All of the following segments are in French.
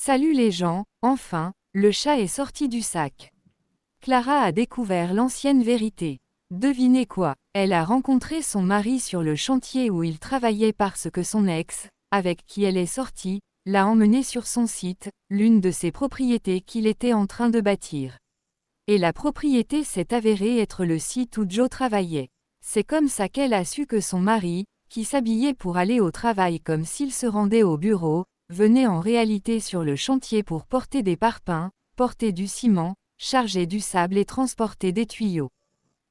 Salut les gens, enfin, le chat est sorti du sac. Clara a découvert l'ancienne vérité. Devinez quoi? Elle a rencontré son mari sur le chantier où il travaillait parce que son ex, avec qui elle est sortie, l'a emmené sur son site, l'une de ses propriétés qu'il était en train de bâtir. Et la propriété s'est avérée être le site où Joe travaillait. C'est comme ça qu'elle a su que son mari, qui s'habillait pour aller au travail comme s'il se rendait au bureau, venait en réalité sur le chantier pour porter des parpaings, porter du ciment, charger du sable et transporter des tuyaux.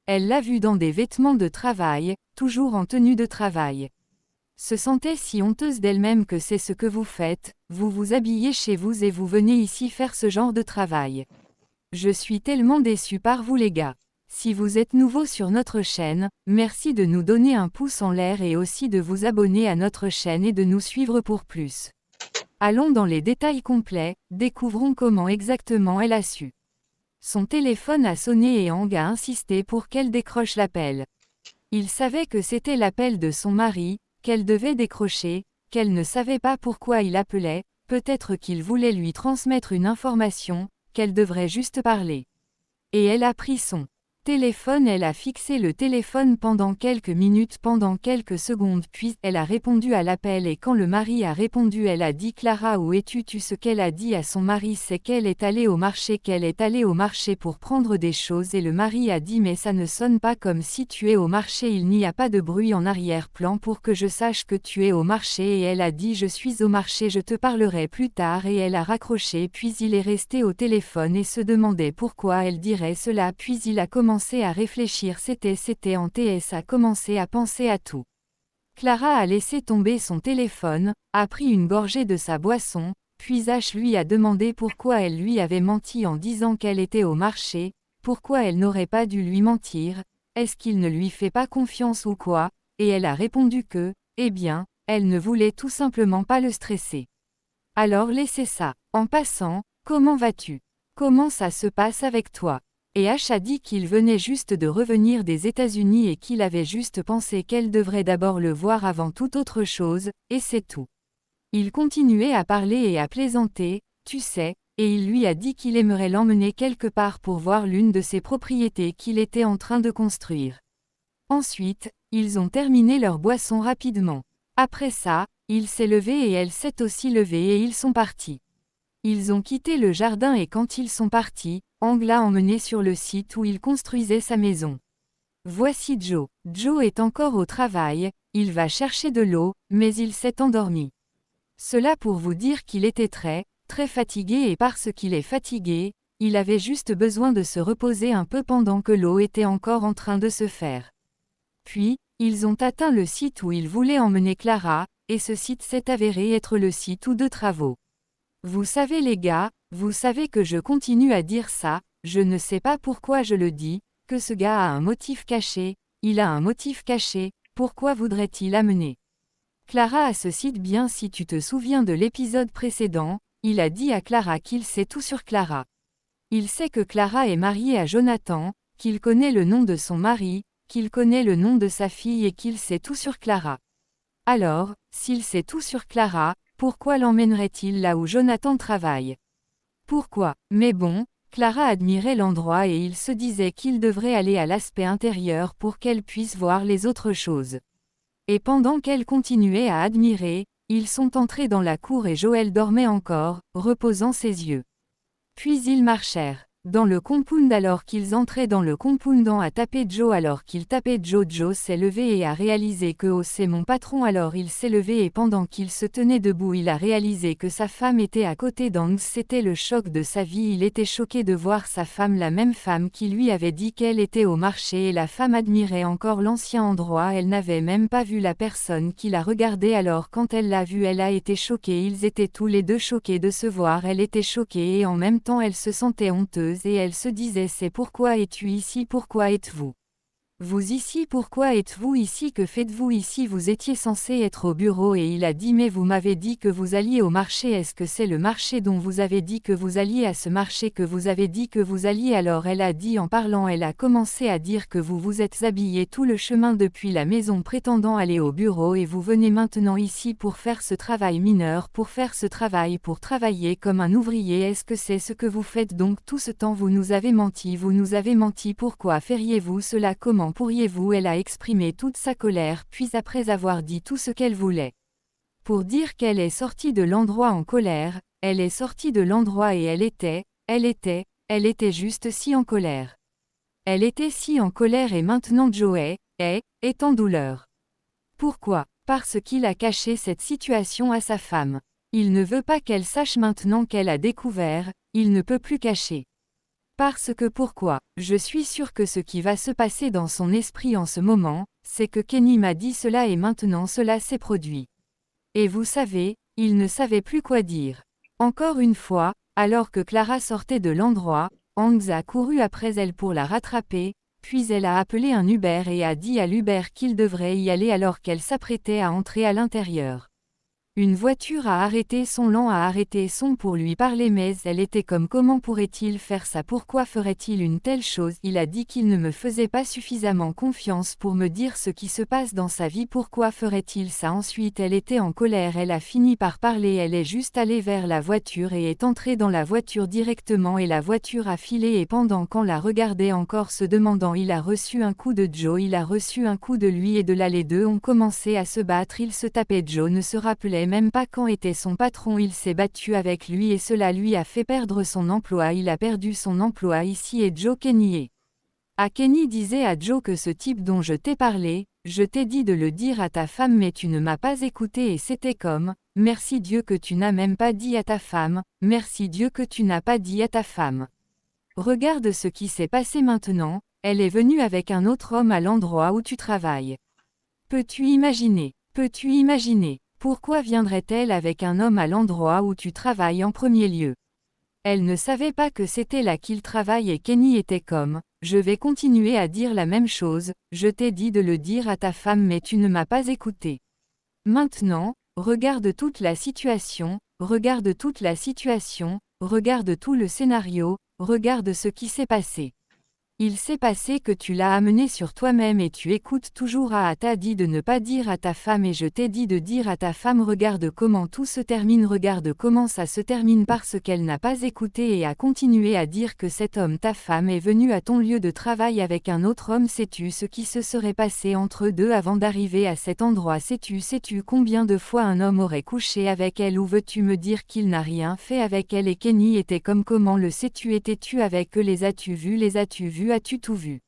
Elle l'a vu dans des vêtements de travail, toujours en tenue de travail. Se sentait si honteuse d'elle-même que c'est ce que vous faites, vous vous habillez chez vous et vous venez ici faire ce genre de travail. Je suis tellement déçue par vous les gars. Si vous êtes nouveau sur notre chaîne, merci de nous donner un pouce en l'air et aussi de vous abonner à notre chaîne et de nous suivre pour plus. Allons dans les détails complets, découvrons comment exactement elle a su. Son téléphone a sonné et Hang a insisté pour qu'elle décroche l'appel. Il savait que c'était l'appel de son mari, qu'elle devait décrocher, qu'elle ne savait pas pourquoi il appelait, peut-être qu'il voulait lui transmettre une information, qu'elle devrait juste parler. Et elle a pris son téléphone, elle a fixé le téléphone pendant quelques minutes, pendant quelques secondes, puis elle a répondu à l'appel et quand le mari a répondu, elle a dit Clara, où es-tu? Ce qu'elle a dit à son mari, c'est qu'elle est allée au marché, pour prendre des choses et le mari a dit mais ça ne sonne pas comme si tu es au marché, il n'y a pas de bruit en arrière-plan pour que je sache que tu es au marché et elle a dit je suis au marché, je te parlerai plus tard et elle a raccroché puis il est resté au téléphone et se demandait pourquoi elle dirait cela puis il a commencé à réfléchir, c'était en TS, a commencé à penser à tout. Clara a laissé tomber son téléphone, a pris une gorgée de sa boisson, puis H lui a demandé pourquoi elle lui avait menti en disant qu'elle était au marché, pourquoi elle n'aurait pas dû lui mentir, est-ce qu'il ne lui fait pas confiance ou quoi, et elle a répondu que, eh bien, elle ne voulait tout simplement pas le stresser. Alors laissez ça. En passant, comment vas-tu? Comment ça se passe avec toi? Et H a dit qu'il venait juste de revenir des États-Unis et qu'il avait juste pensé qu'elle devrait d'abord le voir avant toute autre chose, et c'est tout. Il continuait à parler et à plaisanter, tu sais, et il lui a dit qu'il aimerait l'emmener quelque part pour voir l'une de ses propriétés qu'il était en train de construire. Ensuite, ils ont terminé leur boisson rapidement. Après ça, il s'est levé et elle s'est aussi levée et ils sont partis. Ils ont quitté le jardin et quand ils sont partis, Hang l'a emmené sur le site où il construisait sa maison. Voici Joe. Joe est encore au travail, il va chercher de l'eau, mais il s'est endormi. Cela pour vous dire qu'il était très fatigué et parce qu'il est fatigué, il avait juste besoin de se reposer un peu pendant que l'eau était encore en train de se faire. Puis, ils ont atteint le site où ils voulaient emmener Clara, et ce site s'est avéré être le site où de travaux. Vous savez les gars, vous savez que je continue à dire ça, je ne sais pas pourquoi je le dis, que ce gars a un motif caché, il a un motif caché, pourquoi voudrait-il amener Clara à ce site? Bien si tu te souviens de l'épisode précédent, il a dit à Clara qu'il sait tout sur Clara. Il sait que Clara est mariée à Jonathan, qu'il connaît le nom de son mari, qu'il connaît le nom de sa fille et qu'il sait tout sur Clara. Alors, s'il sait tout sur Clara, pourquoi l'emmènerait-il là où Jonathan travaille? Pourquoi? Mais bon, Clara admirait l'endroit et il se disait qu'il devrait aller à l'aspect intérieur pour qu'elle puisse voir les autres choses. Et pendant qu'elle continuait à admirer, ils sont entrés dans la cour et Joël dormait encore, reposant ses yeux. Puis ils marchèrent dans le compound alors qu'ils entraient dans le compound. Hang a tapé Joe alors qu'il tapait Joe. Joe s'est levé et a réalisé que oh c'est mon patron, alors il s'est levé et pendant qu'il se tenait debout il a réalisé que sa femme était à côté d'Hang. C'était le choc de sa vie, il était choqué de voir sa femme, la même femme qui lui avait dit qu'elle était au marché et la femme admirait encore l'ancien endroit, elle n'avait même pas vu la personne qui la regardait alors quand elle l'a vu elle a été choquée, ils étaient tous les deux choqués de se voir, elle était choquée et en même temps elle se sentait honteuse et elle se disait c'est pourquoi es-tu ici, pourquoi êtes-vous Vous ici, pourquoi êtes-vous ici? Que faites-vous ici? Vous étiez censé être au bureau et il a dit mais vous m'avez dit que vous alliez au marché. Est-ce que c'est le marché dont vous avez dit que vous alliez à ce marché que vous avez dit que vous alliez? Alors elle a dit en parlant, elle a commencé à dire que vous vous êtes habillé tout le chemin depuis la maison prétendant aller au bureau et vous venez maintenant ici pour faire ce travail mineur, pour faire ce travail, pour travailler comme un ouvrier. Est-ce que c'est ce que vous faites donc tout ce temps? Vous nous avez menti, vous nous avez menti. Pourquoi feriez-vous cela? Comment pourriez-vous? Elle a exprimé toute sa colère, puis après avoir dit tout ce qu'elle voulait. Pour dire qu'elle est sortie de l'endroit en colère, elle est sortie de l'endroit et elle était juste si en colère. Elle était si en colère et maintenant Joe est en douleur. Pourquoi? Parce qu'il a caché cette situation à sa femme. Il ne veut pas qu'elle sache maintenant qu'elle a découvert, il ne peut plus cacher. Parce que pourquoi? Je suis sûre que ce qui va se passer dans son esprit en ce moment, c'est que Kenny m'a dit cela et maintenant cela s'est produit. Et vous savez, il ne savait plus quoi dire. Encore une fois, alors que Clara sortait de l'endroit, Hanks a couru après elle pour la rattraper, puis elle a appelé un Uber et a dit à l'Uber qu'il devrait y aller alors qu'elle s'apprêtait à entrer à l'intérieur. Une voiture a arrêté son pour lui parler mais elle était comme comment pourrait-il faire ça? Pourquoi ferait-il une telle chose? Il a dit qu'il ne me faisait pas suffisamment confiance pour me dire ce qui se passe dans sa vie. Pourquoi ferait-il ça? Ensuite elle était en colère, elle a fini par parler, elle est juste allée vers la voiture et est entrée dans la voiture directement et la voiture a filé et pendant qu'on la regardait encore se demandant il a reçu un coup de Joe, il a reçu un coup de lui et de là les deux ont commencé à se battre, ils se tapaient. Joe ne se rappelait même pas quand était son patron, il s'est battu avec lui et cela lui a fait perdre son emploi, il a perdu son emploi ici et Joe Kenny Kenny disait à Joe que ce type dont je t'ai parlé, je t'ai dit de le dire à ta femme mais tu ne m'as pas écouté et c'était comme, merci Dieu que tu n'as même pas dit à ta femme, merci Dieu que tu n'as pas dit à ta femme. Regarde ce qui s'est passé maintenant, elle est venue avec un autre homme à l'endroit où tu travailles. Peux-tu imaginer? Peux-tu imaginer? Pourquoi viendrait-elle avec un homme à l'endroit où tu travailles en premier lieu? Elle ne savait pas que c'était là qu'il travaille et Kenny était comme, je vais continuer à dire la même chose, je t'ai dit de le dire à ta femme mais tu ne m'as pas écouté. Maintenant, regarde toute la situation, regarde toute la situation, regarde tout le scénario, regarde ce qui s'est passé. Il s'est passé que tu l'as amené sur toi-même et tu écoutes toujours t'a dit de ne pas dire à ta femme et je t'ai dit de dire à ta femme. Regarde comment tout se termine, regarde comment ça se termine parce qu'elle n'a pas écouté et a continué à dire que cet homme, ta femme, est venu à ton lieu de travail avec un autre homme. Sais-tu ce qui se serait passé entre eux deux avant d'arriver à cet endroit? Sais-tu combien de fois un homme aurait couché avec elle? Ou veux-tu me dire qu'il n'a rien fait avec elle? Et Kenny était comme comment le sais-tu? Étais-tu avec eux? Les as-tu vus? As-tu tout vu?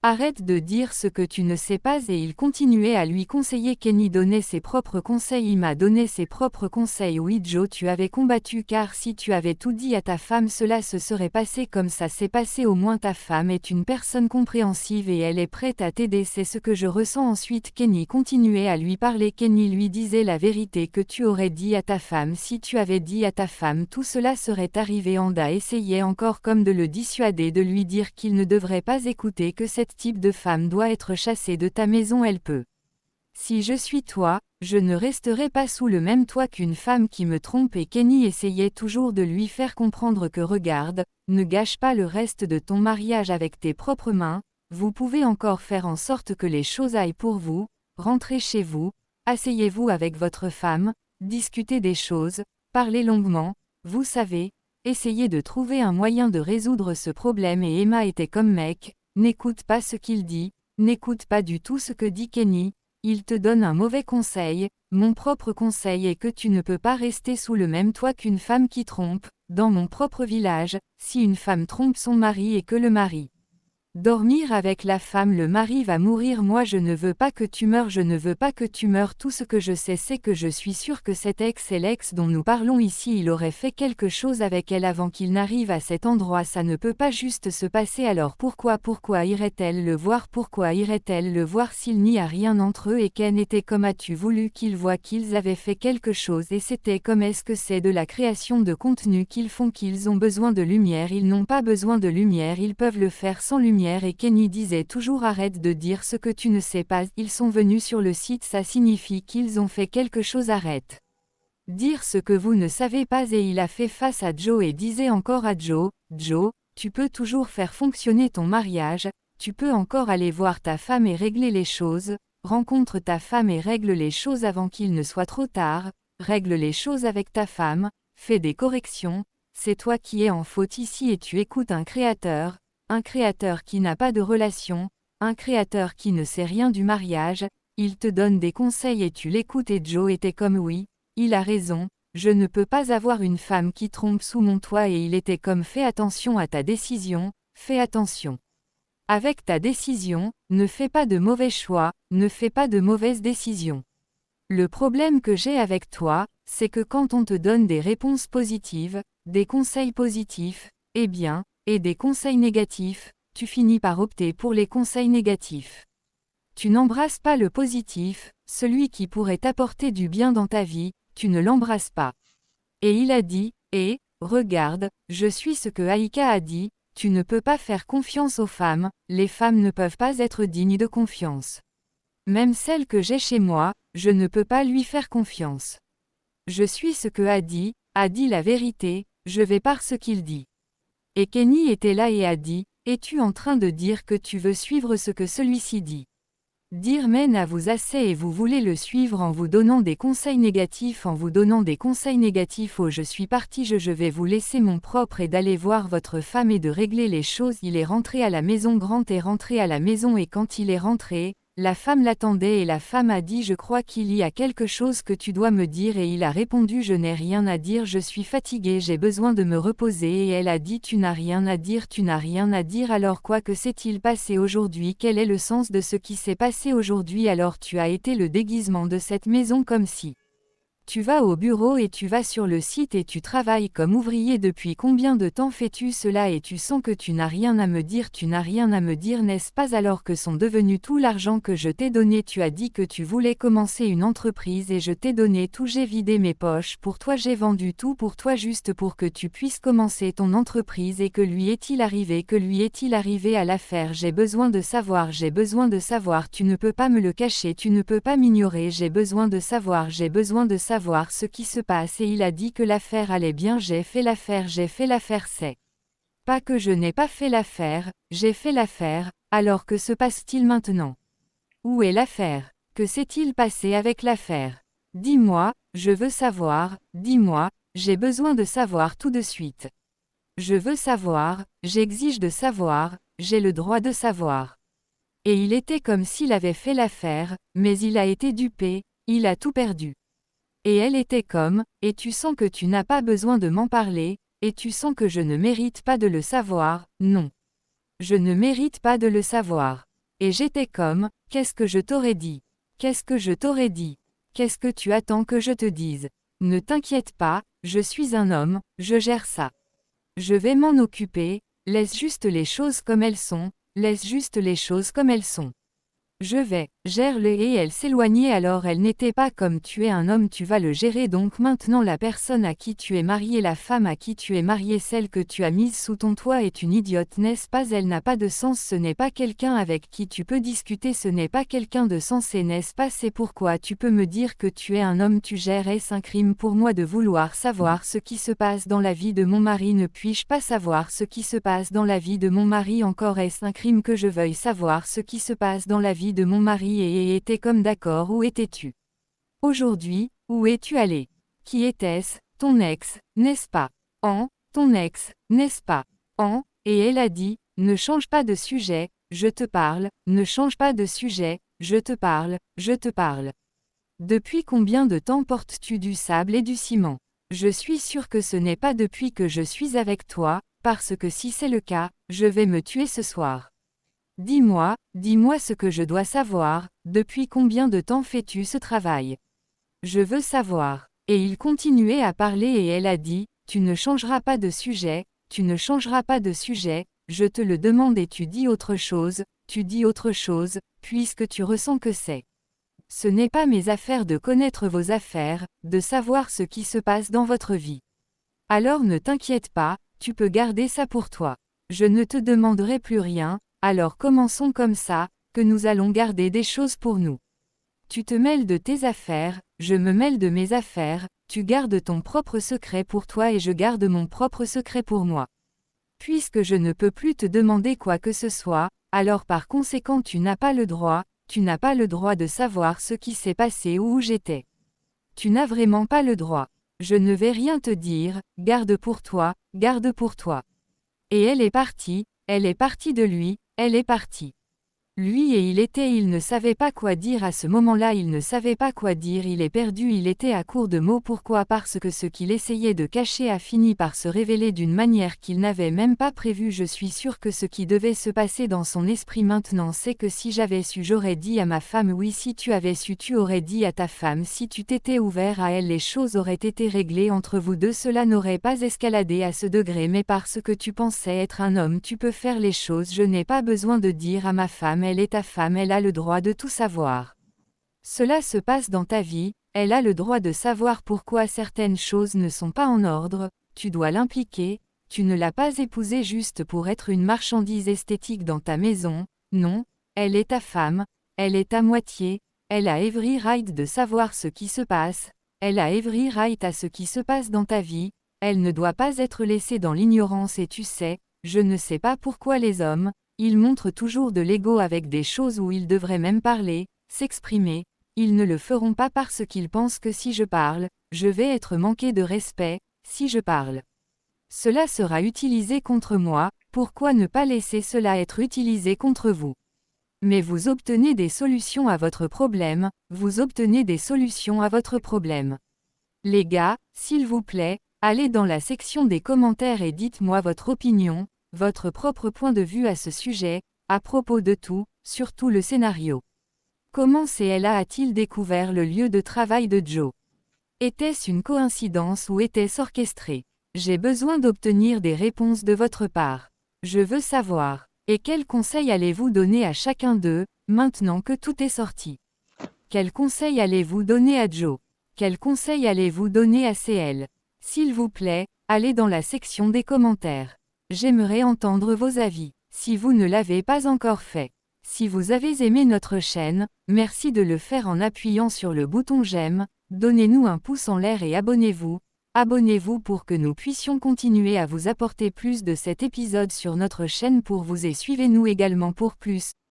Arrête de dire ce que tu ne sais pas et il continuait à lui conseiller. Kenny donnait ses propres conseils, il m'a donné ses propres conseils. Oui Joe, tu avais combattu car si tu avais tout dit à ta femme cela se serait passé comme ça s'est passé. Au moins ta femme est une personne compréhensive et elle est prête à t'aider, c'est ce que je ressens. Ensuite Kenny continuait à lui parler. Kenny lui disait la vérité que tu aurais dit à ta femme. Si tu avais dit à ta femme tout cela serait arrivé. Anda essayait encore comme de le dissuader, de lui dire qu'il ne devrait pas écouter, que cette type de femme doit être chassée de ta maison. Elle peut. Si je suis toi, je ne resterai pas sous le même toit qu'une femme qui me trompe. Et Kenny essayait toujours de lui faire comprendre que regarde, ne gâche pas le reste de ton mariage avec tes propres mains, vous pouvez encore faire en sorte que les choses aillent pour vous, rentrez chez vous, asseyez-vous avec votre femme, discutez des choses, parlez longuement, vous savez, essayez de trouver un moyen de résoudre ce problème. Et Emma était comme mec. N'écoute pas ce qu'il dit, n'écoute pas du tout ce que dit Kenny, il te donne un mauvais conseil. Mon propre conseil est que tu ne peux pas rester sous le même toit qu'une femme qui trompe. Dans mon propre village, si une femme trompe son mari et que le mari dormir avec la femme, le mari va mourir. Moi je ne veux pas que tu meurs, je ne veux pas que tu meurs. Tout ce que je sais c'est que je suis sûre que cet ex est l'ex dont nous parlons ici. Il aurait fait quelque chose avec elle avant qu'il n'arrive à cet endroit. Ça ne peut pas juste se passer. Alors pourquoi irait-elle le voir? Pourquoi irait-elle le voir s'il n'y a rien entre eux? Et Ken était comme as-tu voulu qu'il voie qu'ils avaient fait quelque chose? Et c'était comme est-ce que c'est de la création de contenu qu'ils font qu'ils ont besoin de lumière? Ils n'ont pas besoin de lumière, ils peuvent le faire sans lumière. manière et Kenny disait toujours arrête de dire ce que tu ne sais pas, ils sont venus sur le site, ça signifie qu'ils ont fait quelque chose, arrête. Dire ce que vous ne savez pas. Et il a fait face à Joe et disait encore à Joe, Joe, tu peux toujours faire fonctionner ton mariage, tu peux encore aller voir ta femme et régler les choses, rencontre ta femme et règle les choses avant qu'il ne soit trop tard, règle les choses avec ta femme, fais des corrections, c'est toi qui es en faute ici et tu écoutes un créateur qui n'a pas de relation, un créateur qui ne sait rien du mariage, il te donne des conseils et tu l'écoutes. Et Joe était comme oui, il a raison, je ne peux pas avoir une femme qui trompe sous mon toit. Et il était comme fais attention à ta décision, fais attention. Avec ta décision, ne fais pas de mauvais choix, ne fais pas de mauvaises décisions. Le problème que j'ai avec toi, c'est que quand on te donne des réponses positives, des conseils positifs, et des conseils négatifs, tu finis par opter pour les conseils négatifs. Tu n'embrasses pas le positif, celui qui pourrait t'apporter du bien dans ta vie, tu ne l'embrasses pas. Et il a dit, regarde, je suis ce que Aïka a dit, tu ne peux pas faire confiance aux femmes, les femmes ne peuvent pas être dignes de confiance. Même celle que j'ai chez moi, je ne peux pas lui faire confiance. Je suis ce que a dit la vérité, je vais par ce qu'il dit. Et Kenny était là et a dit, es-tu en train de dire que tu veux suivre ce que celui-ci dit? Dire mène à vous assez et vous voulez le suivre en vous donnant des conseils négatifs, oh je suis parti, je vais vous laisser mon propre et d'aller voir votre femme et de régler les choses. Il est rentré à la maison, Grant est rentré à la maison et quand il est rentré, la femme l'attendait et la femme a dit je crois qu'il y a quelque chose que tu dois me dire et il a répondu je n'ai rien à dire, je suis fatigué, j'ai besoin de me reposer et elle a dit tu n'as rien à dire, alors quoi que s'est-il passé aujourd'hui, quel est le sens de ce qui s'est passé aujourd'hui? Alors tu as été le déguisement de cette maison comme si tu vas au bureau et tu vas sur le site et tu travailles comme ouvrier. Depuis combien de temps fais-tu cela et tu sens que tu n'as rien à me dire, n'est-ce pas? Alors que sont devenus tout l'argent que je t'ai donné? Tu as dit que tu voulais commencer une entreprise et je t'ai donné tout, j'ai vidé mes poches pour toi, j'ai vendu tout pour toi juste pour que tu puisses commencer ton entreprise. Et que lui est-il arrivé à l'affaire? J'ai besoin de savoir, tu ne peux pas me le cacher, tu ne peux pas m'ignorer, j'ai besoin de savoir ce qui se passe. Et il a dit que l'affaire allait bien, j'ai fait l'affaire, c'est pas que je n'ai pas fait l'affaire, j'ai fait l'affaire, alors que se passe-t-il maintenant? Où est l'affaire? Que s'est-il passé avec l'affaire? Dis-moi, je veux savoir, dis-moi, j'ai besoin de savoir tout de suite. Je veux savoir, j'exige de savoir, j'ai le droit de savoir. Et il était comme s'il avait fait l'affaire, mais il a été dupé, il a tout perdu. Et elle était comme, et tu sens que tu n'as pas besoin de m'en parler, et tu sens que je ne mérite pas de le savoir, non. Je ne mérite pas de le savoir. Et j'étais comme, qu'est-ce que je t'aurais dit? Qu'est-ce que je t'aurais dit? Qu'est-ce que tu attends que je te dise? Ne t'inquiète pas, je suis un homme, je gère ça. Je vais m'en occuper, laisse juste les choses comme elles sont, Je vais, gère-le. Et elle s'éloignait. Alors elle n'était pas comme tu es un homme, tu vas le gérer. Donc maintenant la personne à qui tu es marié, la femme à qui tu es marié, celle que tu as mise sous ton toit est une idiote, n'est-ce pas? Elle n'a pas de sens, ce n'est pas quelqu'un avec qui tu peux discuter, ce n'est pas quelqu'un de sensé, n'est-ce pas? C'est pourquoi tu peux me dire que tu es un homme, tu gères. Est-ce un crime pour moi de vouloir savoir ce qui se passe dans la vie de mon mari? Ne puis-je pas savoir ce qui se passe dans la vie de mon mari encore? Est-ce un crime que je veuille savoir ce qui se passe dans la vie de mon mari? Et était comme d'accord. Où étais-tu aujourd'hui? Où es-tu allé? Qui était-ce? Ton ex, n'est-ce pas? Ton ex, n'est-ce pas? Et elle a dit, ne change pas de sujet, je te parle, ne change pas de sujet, je te parle. Depuis combien de temps portes-tu du sable et du ciment? Je suis sûre que ce n'est pas depuis que je suis avec toi, parce que si c'est le cas, je vais me tuer ce soir. Dis-moi ce que je dois savoir, depuis combien de temps fais-tu ce travail? Je veux savoir. Et il continuait à parler et elle a dit, tu ne changeras pas de sujet, je te le demande et tu dis autre chose, puisque tu ressens que c'est. Ce n'est pas mes affaires de connaître vos affaires, de savoir ce qui se passe dans votre vie. Alors ne t'inquiète pas, tu peux garder ça pour toi. Je ne te demanderai plus rien, Alors commençons comme ça, que nous allons garder des choses pour nous. Tu te mêles de tes affaires, je me mêle de mes affaires, tu gardes ton propre secret pour toi et je garde mon propre secret pour moi. Puisque je ne peux plus te demander quoi que ce soit, alors par conséquent tu n'as pas le droit de savoir ce qui s'est passé ou où j'étais. Tu n'as vraiment pas le droit. Je ne vais rien te dire, garde pour toi, garde pour toi. Et elle est partie de lui, elle est partie. Lui et il ne savait pas quoi dire à ce moment-là, il ne savait pas quoi dire, il est perdu, il était à court de mots. Pourquoi? Parce que ce qu'il essayait de cacher a fini par se révéler d'une manière qu'il n'avait même pas prévue. Je suis sûr que ce qui devait se passer dans son esprit maintenant, c'est que si j'avais su, j'aurais dit à ma femme. Oui, si tu avais su, tu aurais dit à ta femme. Si tu t'étais ouvert à elle, les choses auraient été réglées entre vous deux. Cela n'aurait pas escaladé à ce degré, mais parce que tu pensais être un homme, tu peux faire les choses. Je n'ai pas besoin de dire à ma femme, elle est ta femme, elle a le droit de tout savoir. Cela se passe dans ta vie, elle a le droit de savoir pourquoi certaines choses ne sont pas en ordre, tu dois l'impliquer, tu ne l'as pas épousée juste pour être une marchandise esthétique dans ta maison, non, elle est ta femme, elle est ta moitié, elle a every right de savoir ce qui se passe, elle a every right à ce qui se passe dans ta vie, elle ne doit pas être laissée dans l'ignorance. Et tu sais, je ne sais pas pourquoi les hommes, ils montrent toujours de l'ego avec des choses où ils devraient même parler, s'exprimer, ils ne le feront pas parce qu'ils pensent que si je parle, je vais être manqué de respect, si je parle. Cela sera utilisé contre moi, pourquoi ne pas laisser cela être utilisé contre vous? Mais vous obtenez des solutions à votre problème, vous obtenez des solutions à votre problème. Les gars, s'il vous plaît, allez dans la section des commentaires et dites-moi votre opinion, votre propre point de vue à ce sujet, à propos de tout, surtout le scénario. Comment CLA a-t-il découvert le lieu de travail de Joe? Était-ce une coïncidence ou était-ce orchestré? J'ai besoin d'obtenir des réponses de votre part. Je veux savoir. Et quels conseils allez-vous donner à chacun d'eux, maintenant que tout est sorti? Quels conseils allez-vous donner à Joe? Quels conseils allez-vous donner à CL? S'il vous plaît, allez dans la section des commentaires. J'aimerais entendre vos avis, si vous ne l'avez pas encore fait. Si vous avez aimé notre chaîne, merci de le faire en appuyant sur le bouton j'aime, donnez-nous un pouce en l'air et abonnez-vous. Abonnez-vous pour que nous puissions continuer à vous apporter plus de cet épisode sur notre chaîne pour vous et suivez-nous également pour plus.